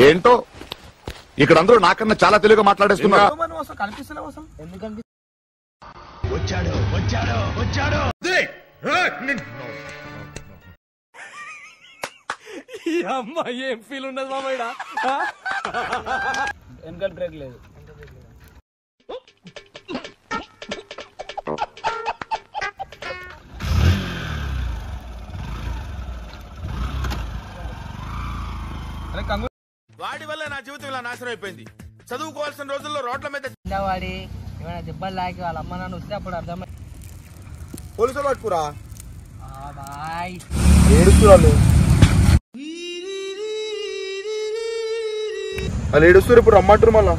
ఏంటో ఇక్కడ అందరూ నాకన్నా చాలా తెలుగుగా మాట్లాడేస్తున్నారు. ఏం ఫీల్ ఉన్నది మామయ్య? వెనకాల బ్రేక్ లేదు. వాడి వల్ల నా జీవితం ఇలా నాశనం అయిపోయింది. చదువుకోవాల్సిన రోజుల్లో రోడ్ల మీద వాడి ఏమైనా దెబ్బలు లాగి వాళ్ళ అమ్మ నాన్న వస్తే అప్పుడు అర్థమై పోలీసులు పట్టుకురా. ఏడుస్తున్నారు వాళ్ళు ఏడుస్తారు. ఇప్పుడు రమ్మంటారు మళ్ళా.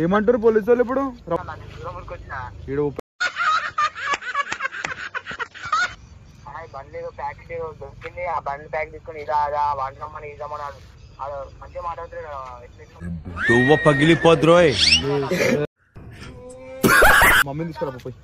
ఏమంటారు పోలీసు వాళ్ళు ఇప్పుడు? బండి ప్యాకెట్ దొరికింది. ఆ బండి ప్యాక్ తీసుకుని ఇదా అదా వంటమని ఇదామని మంచిగా మాట్లాడుతున్నాడు. పగిలిపోద్రోయ్. మమ్మీని తీసుకురా పోయి.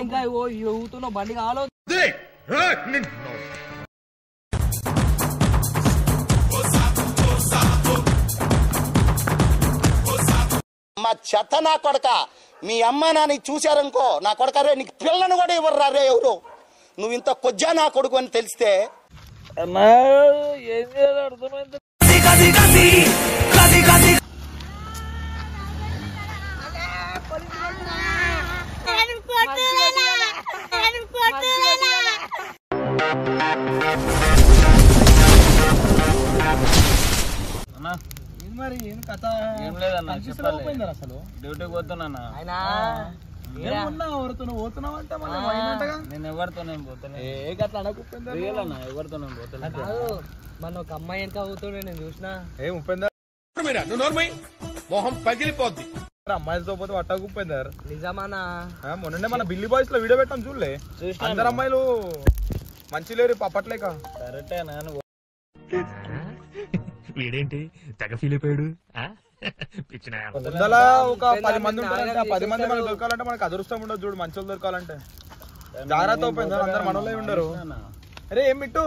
ఇంకా ఊతున్నావు బండి కావాలో. మా చెత్త నా కొడక, మీ అమ్మ నాన్న చూశారనుకో నా కొడక, రే నీకు పిల్లను కూడా ఇవ్వరు రే ఎవరు. నువ్వు ఇంత కొజ్జా నా కొడుకు అని తెలిస్తే ఏం చేయాలి అర్థమైంది. మరి ఏం కథ? ఏం లేదన్నా చెప్పాలి. అసలు డ్యూటీకి పోతున్నా. నేను ఎవరితో పోతున్నా. ఎవరితో పోతున్నా. మన ఒక అమ్మాయి ఎంత అవుతుండే నేను చూసిన. మొహం పగిలిపోద్ది. అమ్మాయిలతో పోతే పట్టా కుప్పిందారు. నిజమానా? మొన్ననే మన బిల్లీ బాయ్స్ లో వీడియో పెట్టాం చూడలే? అందరు అమ్మాయిలు మంచి లేరు అప్పట్లేక. కరెక్టే నాను. వీడేంటి తెగ ఫీల్ అయిపోయాడు? ఒక 10 మంది ఉంటారంటే ఆ 10 మంది మనకు దొరకాలంటే మనకు అదృష్టం ఉండదు చూడు. మంచి వాళ్ళు దొరకాలంటే జాగ్రత్త అయిపోయింది. అందరు మనోళ్ళే ఉండరు. అరే ఏం బిట్టు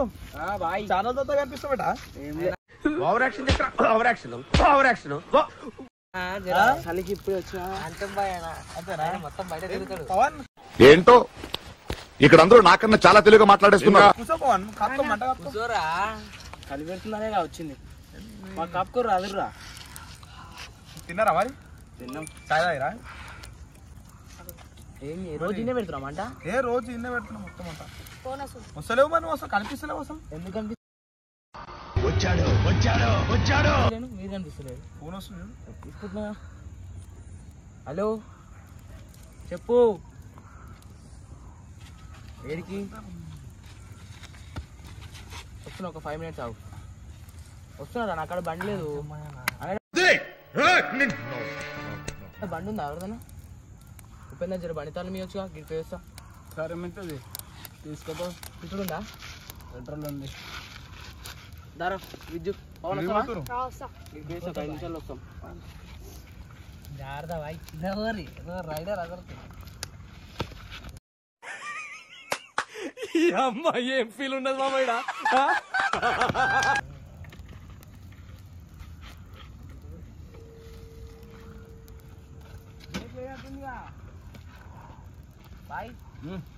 ఛానల్ తో కనిపిస్తామట. చలికి ఇప్పుడు వచ్చా మొత్తం బయట తిరుగుతాడు. ఏంటో ఇక్కడ అందరూ నాకన్నా చాలా తెలుగుగా మాట్లాడేస్తున్నారు. కూర్చోరా, చలి పెడుతుందనే వచ్చింది. మా కప్పుకోరు రాదురా. తిన్నారా మరి? తిన్నాం. చాయ్ తాగిరా? ఏంటి రోజు ఇన్నే పెడుతున్నాం అంట? రోజు ఇన్నే పెడుతున్నాం మొత్తం అంతా. వస్తలేవు మరి నువ్వు అసలు కనిపిస్తలేవు. అసలు ఎందుకు కనిపిస్తుంది? మీరు కనిపిస్తలేదు. ఫోన్ వస్తుంది ఇప్పుడు. హలో చెప్పు. ఏడికి వస్తున్నా? ఒక 5 minutes ఆగు. వస్తున్నారా? నా అక్కడ బండి లేదు. బండి ఉందా ఎవరిదన్నా? ఉపేంద్ర జర బండి తాను మీ వచ్చుగా గిట్ వేస్తా. సరే మింటుంది తీసుకోపో. ఇప్పుడు ఉందా? పెట్రోల్ ఉంది. దారా విద్యుత్ పవన్ రైడర్ అదర్. అమ్మా ఏం ఫీల్ ఉన్నది మామయ్య?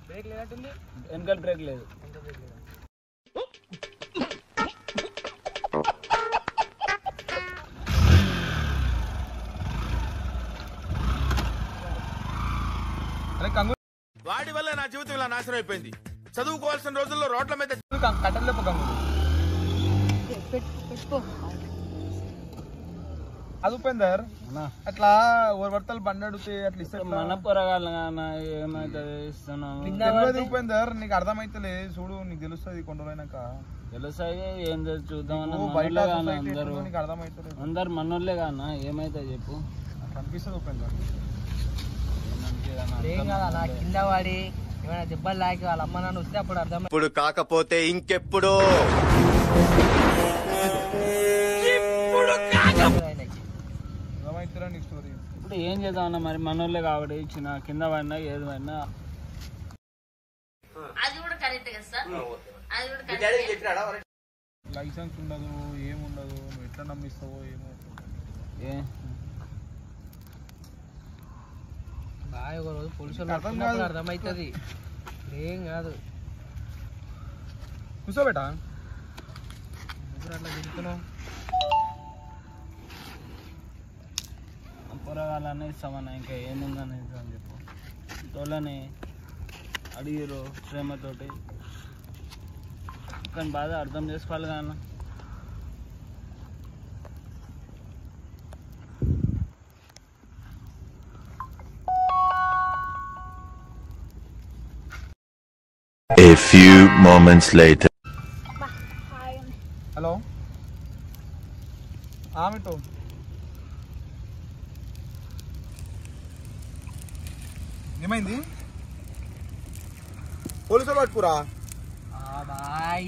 బ్రేక్ లేనట్టుంది. వెనకాల బ్రేక్ లేదు. వాడి వల్ల నా జీవితం ఇలా నాశనం అయిపోయింది. చదువుకోవాల్సిన రోజుల్లో రోడ్ల మీద కట్టెలు అది ఉపేందర్ అట్లా ఓవర్ పడతలు బండి అడిగితే అట్లా ఇస్తారు. మన పొరగాలి ఏమైతుంది ఇస్తున్నాను ఉపేందర్. నీకు అర్థమైతలే చూడు, నీకు తెలుస్తుంది కొన్ని రోజులైనాక. తెలుస్తాయి ఏం చూద్దాం. బయట అందరు మనోళ్ళే కానా? ఏమైతే చెప్పు. కనిపిస్తుంది ఉపేందర్. ఏం కదా నా కింద వాడి ఏమైనా దెబ్బలు లాగి వాళ్ళ అమ్మ నాన్న వస్తే అప్పుడు అర్థం. ఇప్పుడు కాకపోతే ఇంకెప్పుడు. వద్దురా నీ స్టోరీ. ఇప్పుడు ఏం చేద్దాం అన్న మరి మనోళ్ళే కాబట్టి ఇచ్చిన కింద పడినా ఏది పడినా లైసెన్స్ ఉండదు ఏముండదు, నువ్వు ఎట్లా నమ్మిస్తావో ఏమో. బాయ్ ఒక రోజు పోలీసులు అర్థమవుతుంది, ఏం కాదు. కూర్చోబెట్టా అట్లా తిరుగుతున్నావు. కూరగాయలన్నీ ఇస్తామన్నా, ఇంకా ఏముందని అని చెప్పు. తోలని అడిగిరు ప్రేమతోటి, కానీ బాధ అర్థం చేసుకోవాలి కదా. A few moments later. Hello Mittu, ఏమైంది? పోలీసులు పట్టుకురా. బాయ్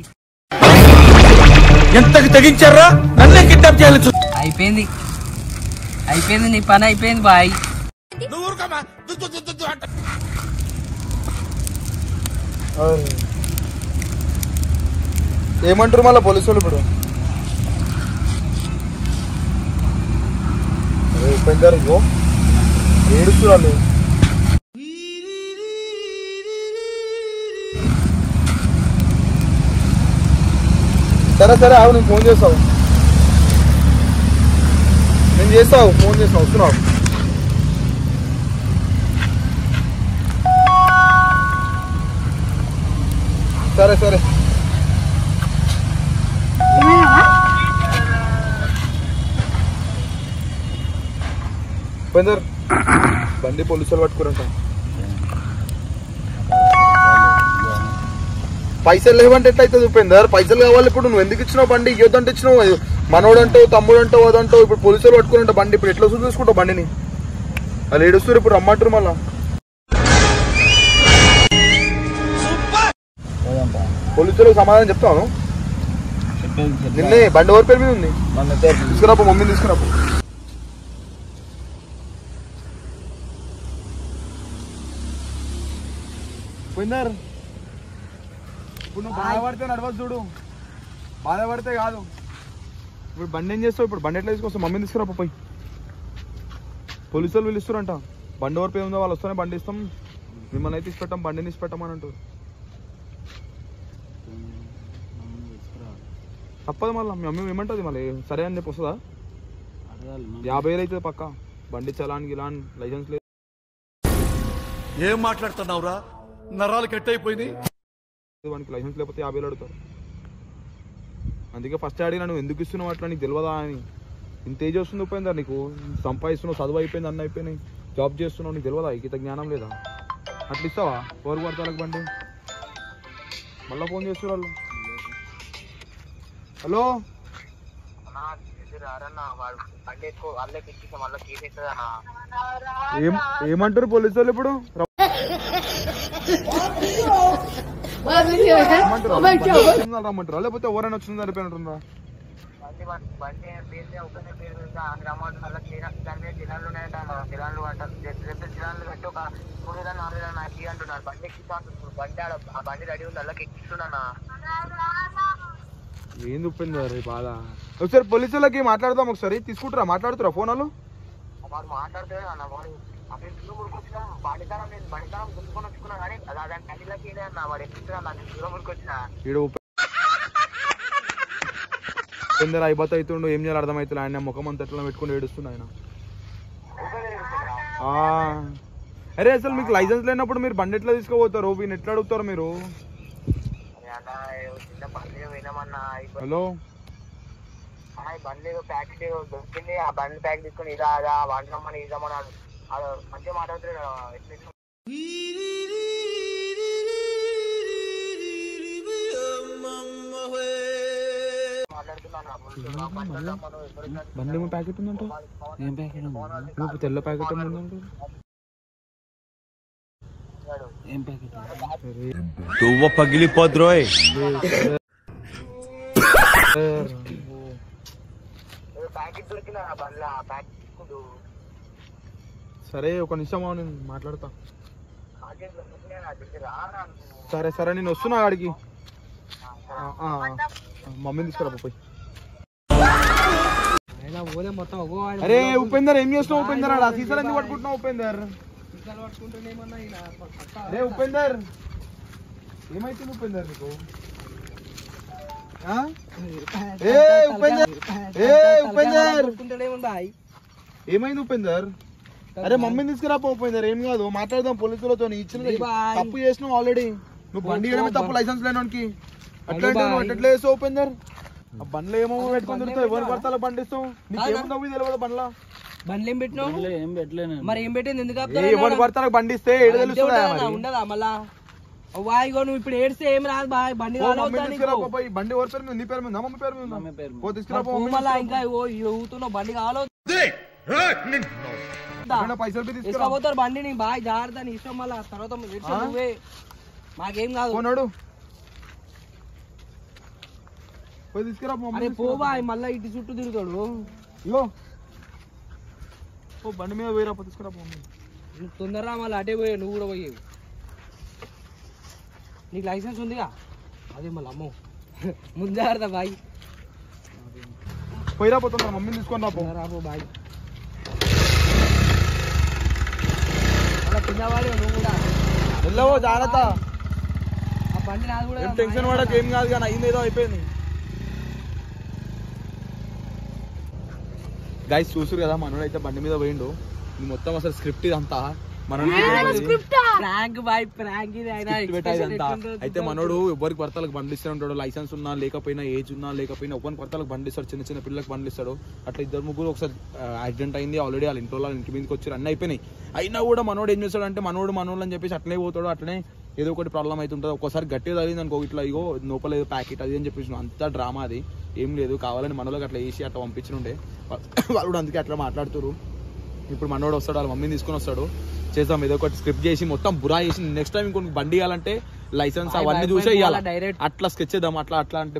ఎంతకు తెగించారా? నన్నే కిడ్నాప్ చేయాలి. అయిపోయింది నీ పని అయిపోయింది బాయ్. నువ్వు ఊరుకోమా. అంట ఏమంటారు మళ్ళీ పోలీసులు ఇప్పుడు? పెంచారు ఏడుస్తున్నారు. సరే ఆవు, నేను ఫోన్ చేస్తావు, ఫోన్ చేస్తావు, వస్తున్నావు. సరే ఉపేందర్, బండి పోలీసులు పట్టుకురంట. పైసలు లేవంటే ఎట్లయితుంది ఉపేందర్? పైసలు కావాలి. ఇప్పుడు నువ్వు ఎందుకు ఇచ్చినావు బండి? ఇవ్వద్దంటే ఇచ్చినావు. మనోడంటావు, తమ్ముడంటావు, అదంటావు. ఇప్పుడు పోలీసులు పట్టుకురంట బండి. ఇప్పుడు ఎట్లా చూసుకుంటావు బండిని? వాళ్ళు ఏడుస్తారు, ఇప్పుడు రమ్మంటారు మళ్ళా. పోలీసులకు సమాధానం చెప్తాను. నిన్నే బండి ఎవరి పేరు మీద ఉంది? తీసుకురాపో, మమ్మీని తీసుకురాపో. పోయినారు. ఇప్పుడు నువ్వు బాధపడితే నడవచ్చు చూడు, బాధపడితే కాదు. ఇప్పుడు బండి ఏం చేస్తావు? ఇప్పుడు బండి ఎట్లా తీసుకొస్తావు? మమ్మీని తీసుకురాపో పోయి. పోలీసులు పిలుస్తారంట. బండి ఎవరి పేరు ఉందో వాళ్ళు వస్తేనే బండి ఇస్తాం, మిమ్మల్ని అయితే ఇచ్చిపెట్టాం, బండిని ఇచ్చిపెట్టామని అంటారు. తప్పదు మళ్ళీ. మీ అమ్మ ఏమంటుంది మళ్ళీ? సరే అని చెప్పి వస్తుందా? 50,000 అవుతుంది పక్క. బండి చలాన్ గిలాన్ లైసెన్స్ లేదు. ఏం మాట్లాడుతున్నావురా? నరాలు కట్ అయిపోయింది. వానికి లైసెన్స్ లేకపోతే 50,000 అడుగుతారు. అందుకే ఫస్ట్ అడిగినా, నువ్వు ఎందుకు ఇస్తున్నావు అట్లా, నీకు తెలియదా అని. ఇంత ఏజ్ వస్తుంది ఉపేందా నీకు? సంపాదిస్తున్నావు, చదువు అయిపోయింది, అన్న అయిపోయినాయి, జాబ్ చేస్తున్నావు, నీకు తెలియదా? ఇంత జ్ఞానం లేదా? అట్లా ఇస్తావా? ఎవరు పడతాలకు బండి? మళ్ళీ ఫోన్ చేస్తున్నారు వాళ్ళు. హలో, ఏమంటారు పోలీసు వాళ్ళు ఇప్పుడు? రమ్మంటారా లేకపోతే ఎవరైనా వచ్చింది సరిపోయినట్టుందా? ఏంది ఉప్పింది బాధ? ఒకసారి పోలీసు వాళ్ళకి మాట్లాడదాం, ఒకసారి తీసుకుంటారా? మాట్లాడుతురా ఫోన్ వాళ్ళు? అయిపోతా అవుతుండు, ఏం చేయాలి అర్థమవుతుంది. ఆయన ముఖం అంత ఎట్లా పెట్టుకుని ఏడుస్తుంది ఆయన. అరే అసలు మీకు లైసెన్స్ లేనప్పుడు మీరు బండి ఎట్లా తీసుకోపోతారు? వీళ్ళు ఎట్లా అడుగుతారు మీరు? హలో, బండి ప్యాకెట్ దొరికింది, ఆ బండి ప్యాకెట్ తీసుకుని ఇదా అదా వంటమని ఇద్దామని మంచిగా మాట్లాడుతున్నాడు. బండి ఏమో ప్యాకెట్ ఉందంట. ఏం ప్యాకెట్? నువ్వు తెల్ల ప్యాకెట్ ఉందంట. ఏం ప్యాకెట్? తువ్వ పగిలిపోద్రోయ్. ప్యాకెట్ దొరికిందా బండ్ల? ప్యాకెట్ తీసుకుంటూ సరే ఒక నిమిషం నేను మాట్లాడతా. సరే సరే నేను వస్తున్నా ఆడికి. మమ్మీని తీసుకురా పోయి. అరే ఉపేందర్ ఏం చేస్తున్నావు? ఉపేందర్ ఆడ సీసాలు ఎందుకు పట్టుకుంటున్నావు? ఉపేందర్ అరే ఉపేందర్ ఏమైతుంది ఉపేందర్ నీకు? ఏమైంది ఉపేందర్? అరే మమ్మీని తీసుకురా ఉపేందర్. ఏం కాదు మాట్లాడదాం పోలీసులతో. ఇచ్చిన తప్పు చేసినావు ఆల్రెడీ. నువ్వు బండి ఇవ్వడమే తప్పు లైసెన్స్ లేనోనికి. అట్లా ఎట్లా చేస్తావు ఉపేందర్? ఆ బండ్లు ఏమో పెట్టుకొని తిరుగుతావు. ఎవరు పడతా బండి ఇస్తావు? నీకేముందో తెలియదు బండ్లా. బండ్లు ఏం పెట్టినావు? ఏం పెట్టలేదు. మరి ఏం పెట్టింది? ఎందుకు ఎవరు పడతా బండి ఇస్తే ఉండదా మళ్ళా? వాయిగో నువ్వు ఇప్పుడు ఏడ్స్తే ఏం రాదు బాయ్. బండి బండి ఎవరి పేరు మీద? నీ పేరు మీద? మమ్మీ పేరు మీద? తీసుకురా. ఇంకా ఊతున్నావు బండి కావాలో పైసలు తీసుకుపోతారు బండి. నీ బాయ్ జాగ్రత్త. నీ ఇష్టం. మళ్ళా తర్వాత నువ్వే మాకేం కాదు. పోనాడు పోయి తీసుకురా. అరే పో బాయ్. మళ్ళా ఇటు చుట్టూ తిరుగుతాడు. ఇగో బండి మీద పోయిరా. తీసుకురా. నువ్వు తొందరరా. మళ్ళీ అటే పోయావు. నువ్వు కూడా పోయావు. నీకు లైసెన్స్ ఉందిగా? అదే మళ్ళీ అమ్మో ముందు జాగ్రత్త బాయ్. పోయిరా పోతున్నా. మమ్మీని తీసుకొని రాబో బాయ్. అలా కింద వాడు నువ్వు కూడా వెళ్ళవో జాగ్రత్త. ఆ బండి నాది కూడా. టెన్షన్ పడక ఏం కాదు కానీ అయింది ఏదో అయిపోయింది. గైస్ చూసురు కదా మనోడు అయితే బండి మీద పోయిండు. ఇది మొత్తం అసలు స్క్రిప్ట్ ఇదంతా అయితే మనోడు ఎవరికి భర్తలకు బండి ఇస్తూ ఉంటాడు. లైసెన్స్ ఉన్నా లేకపోయినా ఏజ్ ఉన్నా లేకపోయినా ఎవరికి భర్తలకు బండి ఇస్తాడు. చిన్న చిన్న పిల్లలకు బండి ఇస్తాడు. అట్లా ఇద్దరు ముగ్గురు ఒకసారి యాక్సిడెంట్ అయింది. ఆల్రెడీ వాళ్ళ ఇంట్లో వాళ్ళ ఇంటి మీదకి వచ్చారు. అన్నీ అయిపోయినాయి. అయినా కూడా మనోడు ఏం చేస్తాడు అంటే మనోడు అని చెప్పేసి అట్లనే పోతాడు. అట్లనే ఏదో ఒకటి ప్రాబ్లం అవుతుంటుంది. ఒక్కోసారి గట్టిగా తగిలింది అనుకో ఇట్లా ఇగో లోపల ఏదో ప్యాకెట్ అది అని చెప్పేసి అంతా డ్రామా. అది ఏం లేదు కావాలని మనోళ్ళకి అట్లా వేసి అట్లా పంపించుండే వాళ్ళు కూడా. అందుకే అట్లా మాట్లాడుతారు. ఇప్పుడు మనోడు వస్తాడు. వాళ్ళ మమ్మీని తీసుకొని వస్తాడు. చేద్దాం ఏదో ఒకటి స్క్రిప్ట్ చేసి మొత్తం బురా చేసి నెక్స్ట్ టైం ఇంకొక బండి ఇవ్వాలంటే లైసెన్స్ అవన్నీ చూసే ఇవ్వాలి. అట్లా స్కెచ్ చేద్దాం. అట్లాంటి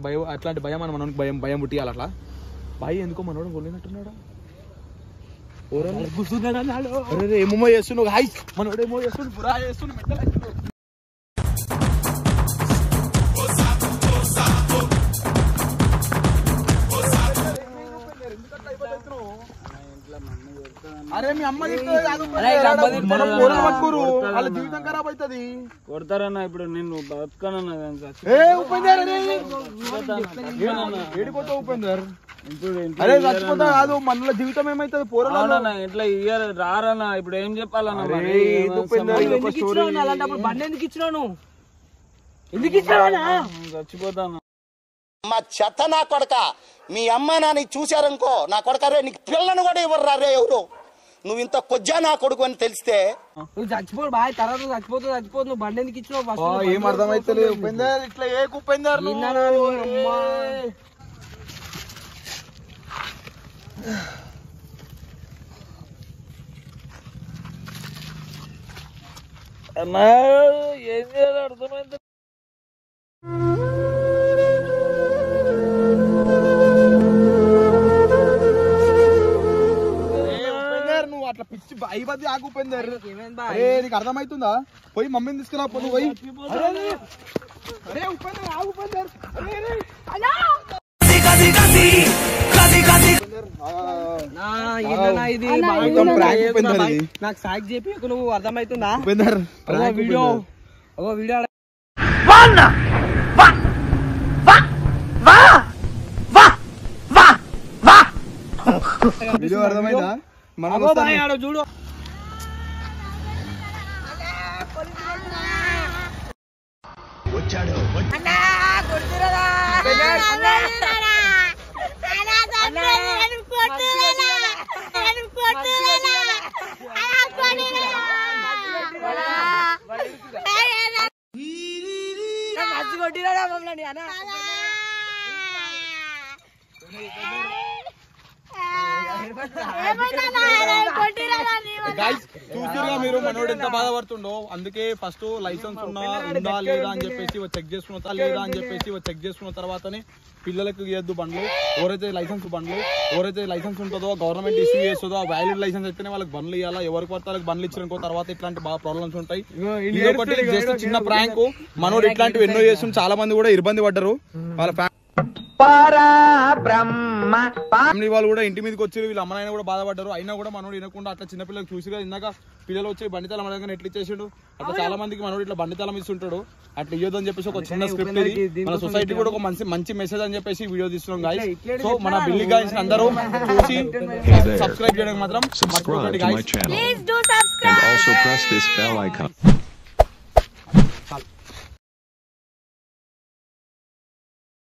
భయం అని మనోనికి భయం పుట్టియాలి. అట్లా భయం ఎందుకో మనోడు పోలేనట్టున్నాడు. ఏమో చేస్తున్నావు హాయ్. మనోడు ఏమో చేస్తుండు. బురా చేస్తుండు. అరే మీ అమ్మ వాళ్ళ జీవితం ఖరాబ్ అవుతుంది. కొడతారన్నా ఇప్పుడు నేను బతకనన్నా. ఏడిపోతావు ఉపేందర్? అరే చచ్చిపోతా కాదు మన జీవితం ఏమైతుంది? పోరాడన్నా ఇట్లా ఇయ్యారు రారన్నా. ఇప్పుడు ఏం చెప్పాలన్నా? బండి ఎందుకు ఇచ్చినావు? ఎందుకు ఇచ్చినావు? చచ్చిపోతాను. మా చెత్త నా కొడక. మీ అమ్మ నాని చూశారనుకో నా కొడక రే నీకు పిల్లను కూడా ఇవ్వరు రే ఎవరు. నువ్వు ఇంత కొజ్జా నా కొడుకు అని తెలిస్తే నువ్వు చచ్చిపోడు బాయ్. తర్వాత చచ్చిపోతు. నువ్వు బండి ఎందుకు ఇచ్చినావు? ఏం అర్థమైతే ఉపేందర్ ఇట్లా ఏ ఉపేందర్ అన్నా ఏం చేయాలి అర్థమైంది. నువ్వు అట్లా పిచ్చి అయిపోద్ది ఆగు ఉపేందర్. నీకు అర్థమవుతుందా? పోయి మమ్మీని తీసుకురా. పోయి పోయి ఉపేందర్ ఆగు ఉపేందర్. నాకు సాక్ చెప్పి నువ్వు అర్థమవుతుందా? వీడియో వీడియో వీడియో అర్థమైందా? మనం చూడు. వచ్చాడు కొట్టిరా మమ్మల్ని అన్న. చూసిరుగా మీరు మనోడు ఎంత బాధపడుతుండో. అందుకే ఫస్ట్ లైసెన్స్ ఉందా లేదా అని చెప్పేసి చెక్ చేసుకున్న తర్వాతనే పిల్లలకు ఇవ్వద్దు బండ్లు. ఎవరైతే లైసెన్స్ ఉంటుందో గవర్నమెంట్ ఇష్యూ చేస్తుందో ఆ వ్యాలిడ్ లైసెన్స్ అయితేనే వాళ్ళకి బండ్లు ఇవ్వాలా. ఎవరికి పడితే వాళ్ళకి బండ్లు ఇచ్చిన తర్వాత ఇట్లాంటి బాగా ప్రాబ్లమ్స్ ఉంటాయి. ఇదొకటి జస్ట్ చిన్న ప్రాంక్. మనోడు ఇట్లాంటివి ఎన్నో చేస్తుంది. చాలా మంది కూడా ఇబ్బంది పడ్డారు. వాళ్ళ ఫ్యామిలీ వాళ్ళు కూడా ఇంటి మీదకి వచ్చి వీళ్ళ అమ్మనాయన కూడా బాధపడ్డారు. అయినా కూడా మనోడు వినకుండా అట్లా చిన్నపిల్లలకు చూసిగా ఇందాక పిల్లలు వచ్చి బండితలం అడగని ఎట్లా ఇచ్చేసాడు. అట్లా చాలా మందికి మనోడు ఇట్లా బండితలం ఇస్తుంటాడు. అట్లా ఇవ్వద్దని చెప్పేసి ఒక చిన్న స్క్రిప్ట్ ఇది. మన సొసైటీ కూడా ఒక మంచి మెసేజ్ అని చెప్పేసి వీడియో తీస్తున్నాం గాయస్. సో మన బిల్లి గాయస్ అందరూ చూసి సబ్స్క్రైబ్ చేయడం మాత్రం మర్చిపోకండి గాయస్.